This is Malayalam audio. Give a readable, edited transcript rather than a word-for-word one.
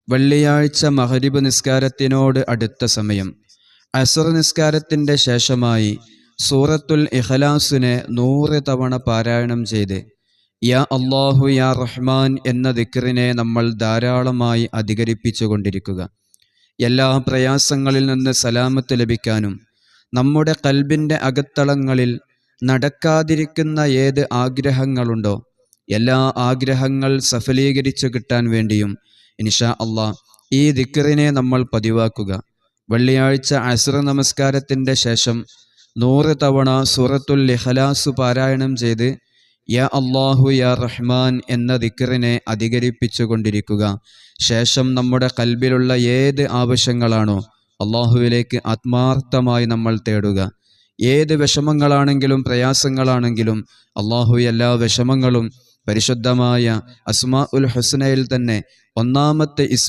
വെള്ളിയാഴ്ച മഗ്രിബ് നിസ്കാരത്തിനോട് അടുത്ത സമയം അസ്ർ നിസ്കാരത്തിൻ്റെ ശേഷമായി സൂറത്തുൽ ഇഖ്ലാസിനെ 100 തവണ പാരായണം ചെയ്ത് യാ അല്ലാഹു യാ റഹ്മാൻ എന്ന ദിക്റിനെ നമ്മൾ ധാരാളമായി അധികരിപ്പിച്ചുകൊണ്ടിരിക്കുക. എല്ലാ പ്രയാസങ്ങളിൽ നിന്ന് സലാമത്ത് ലഭിക്കാനും നമ്മുടെ ഖൽബിൻ്റെ അകത്തളങ്ങളിൽ നടക്കാതിരിക്കുന്ന ഏത് ആഗ്രഹങ്ങളുണ്ടോ എല്ലാ ആഗ്രഹങ്ങൾ സഫലീകരിച്ചു കിട്ടാൻ വേണ്ടിയും ഇൻഷാ അല്ലാഹ് ഈ ദിക്റിനെ നമ്മൾ പതിവാക്കുക. വെള്ളിയാഴ്ച അസ്ർ നമസ്കാരത്തിൻ്റെ ശേഷം 100 തവണ സൂറത്തുൽ ഇഖ്ലാസ് പാരായണം ചെയ്ത് യാ അല്ലാഹു യാ റഹ്മാൻ എന്ന ദിക്റിനെ അധികരിപ്പിച്ചു കൊണ്ടിരിക്കുക. ശേഷം നമ്മുടെ ഖൽബിലുള്ള ഏത് ആവശ്യങ്ങളാണോ അല്ലാഹുവിലേക്ക് ആത്മാർത്ഥമായി നമ്മൾ തേടുക. ഏത് വിഷമങ്ങളാണെങ്കിലും പ്രയാസങ്ങളാണെങ്കിലും അല്ലാഹു എല്ലാ വിഷമങ്ങളും പരിശുദ്ധമായ അസ്മാഉൽ ഹുസ്നയിൽ തന്നെ ഒന്നാമത്തെ